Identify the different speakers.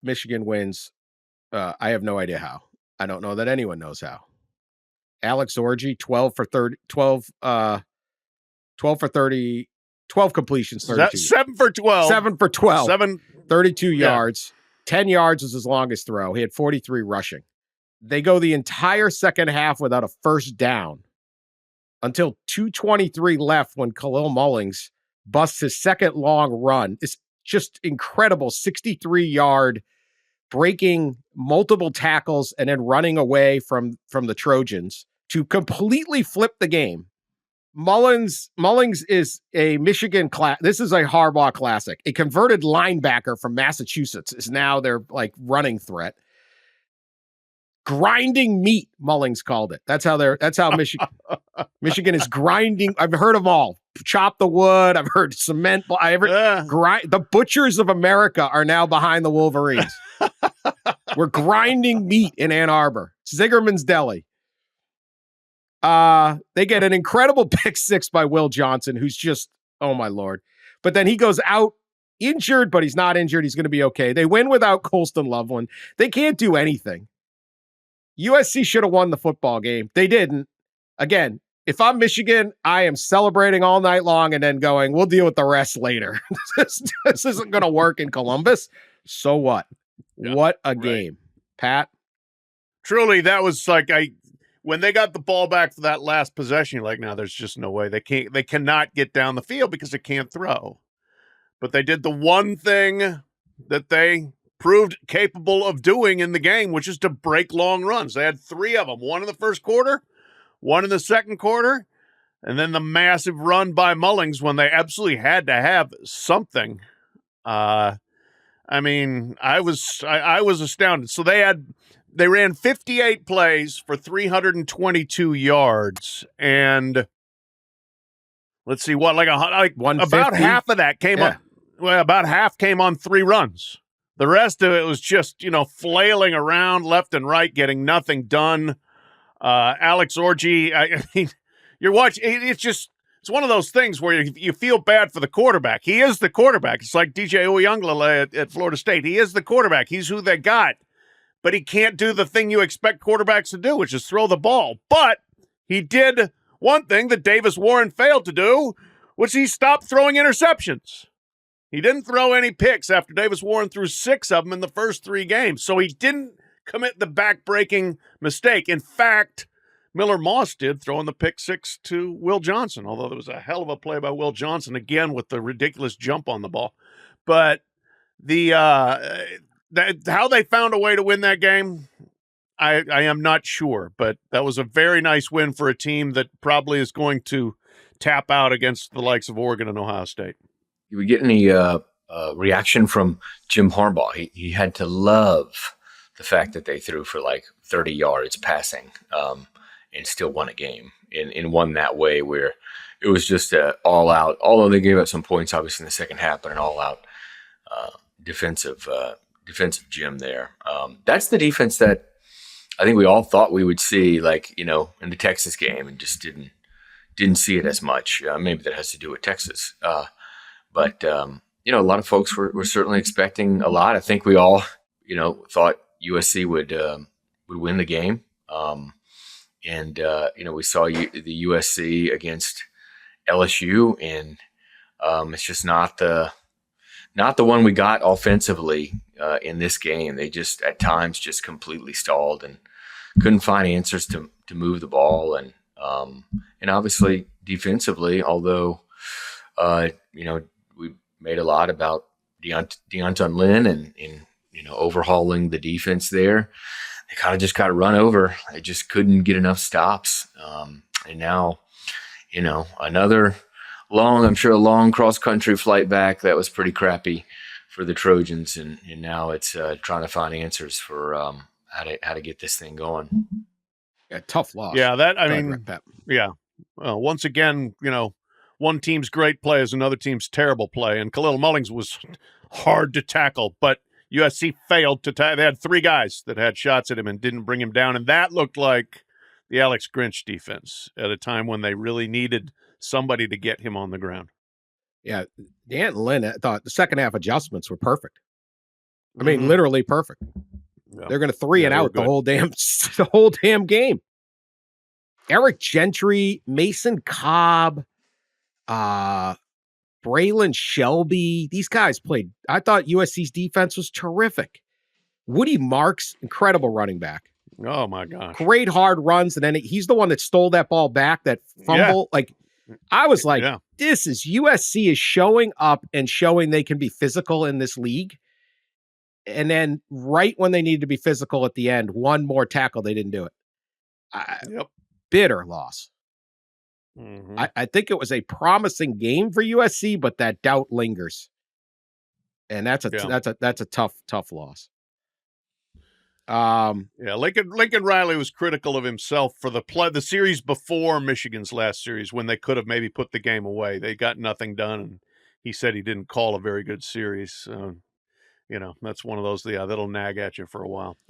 Speaker 1: Michigan wins. I have no idea how. I don't know that anyone knows how. Alex Orji, 12 for 30, 12 for 30, 12 completions, 32.
Speaker 2: 7 for 12.
Speaker 1: 7 for 12. 32
Speaker 2: Yeah.
Speaker 1: yards. 10 yards was his longest throw. He had 43 rushing. They go the entire second half without a first down until 2:23 left when Kalel Mullings busts his second long run. It's just incredible. 63-yard breaking multiple tackles and then running away from the Trojans to completely flip the game. Mullings is a Michigan class. This is a Harbaugh classic. A converted linebacker from Massachusetts is now their like running threat. Grinding meat, Mullings called it. That's how Michigan is grinding. I've heard them all. Chop the wood. I've heard cement. The butchers of America are now behind the Wolverines. We're grinding meat in Ann Arbor. Zigerman's Deli. They get an incredible pick six by Will Johnson, who's just, oh my Lord. But then he goes out injured, but he's not injured. He's going to be okay. They win without Colston Loveland. They can't do anything. USC should have won the football game. They didn't. Again, if I'm Michigan, I am celebrating all night long and then going, we'll deal with the rest later. This isn't going to work in Columbus. So what? Yeah, what a game. Pat?
Speaker 2: Truly, that was like when they got the ball back for that last possession, you're like, no, there's just no way. They cannot get down the field because they can't throw. But they did the one thing that they proved capable of doing in the game, which is to break long runs. They had 3 of them, one in the first quarter, one in the second quarter, and then the massive run by Mullings when they absolutely had to have something. I mean, I was astounded. So they ran 58 plays for 322 yards, and let's see what, about half of that came on. Well, about half came on 3 runs. The rest of it was just, flailing around left and right, getting nothing done. Alex Orji, I mean, you're watching. It's one of those things where you feel bad for the quarterback. He is the quarterback. It's like DJ Uyunglele at Florida State. He is the quarterback. He's who they got. But he can't do the thing you expect quarterbacks to do, which is throw the ball. But he did one thing that Davis Warren failed to do, which he stopped throwing interceptions. He didn't throw any picks after Davis Warren threw 6 of them in the first 3 games. So he didn't commit the back-breaking mistake. In fact, Miller Moss did, throwing the pick 6 to Will Johnson, although there was a hell of a play by Will Johnson, again, with the ridiculous jump on the ball. But how they found a way to win that game, I am not sure. But that was a very nice win for a team that probably is going to tap out against the likes of Oregon and Ohio State.
Speaker 3: You would get any reaction from Jim Harbaugh? He had to love the fact that they threw for like 30 yards passing and still won a game and won that way, where it was just all out. Although they gave up some points, obviously in the second half, but an all out defensive Jim there. That's the defense that I think we all thought we would see, like in the Texas game, and just didn't see it as much. Maybe that has to do with Texas. But a lot of folks were certainly expecting a lot. I think we all, thought USC would win the game. We saw the USC against LSU, and it's just not the one we got offensively in this game. They just at times just completely stalled and couldn't find answers to move the ball, and obviously defensively, although we made a lot about Deonton Lynn and overhauling the defense there. They kind of just got run over. They just couldn't get enough stops. And now, another a long cross-country flight back that was pretty crappy for the Trojans. And now it's trying to find answers for how to get this thing going.
Speaker 1: Yeah, tough loss.
Speaker 2: Yeah, yeah. Well, once again, one team's great play is another team's terrible play. And Kalel Mullings was hard to tackle, but USC failed to tackle. They had 3 guys that had shots at him and didn't bring him down. And that looked like the Alex Grinch defense at a time when they really needed somebody to get him on the ground.
Speaker 1: Yeah, Deonton Lynn, I thought the second half adjustments were perfect. I mean,
Speaker 2: Mhm.
Speaker 1: literally perfect.
Speaker 2: Yeah.
Speaker 1: They're going to 3 and
Speaker 2: they were
Speaker 1: out the
Speaker 2: good.
Speaker 1: whole damn game. Eric Gentry, Mason Cobb, Braylon Shelby. These guys played. I thought USC's defense was terrific. Woody Marks, incredible running back.
Speaker 2: Oh my gosh.
Speaker 1: Great hard runs, and then he's the one that stole that ball back, that fumble. Like, I was like, this is USC is showing up and showing they can be physical in this league. And then right when they needed to be physical at the end, one more tackle, they didn't do it. Bitter loss.
Speaker 2: Mhm.
Speaker 1: I think it was a promising game for USC, but that doubt lingers. And that's a tough loss.
Speaker 2: Lincoln Riley was critical of himself for the series before Michigan's last series, when they could have maybe put the game away. They got nothing done, and he said he didn't call a very good series. That's one of those, that'll nag at you for a while.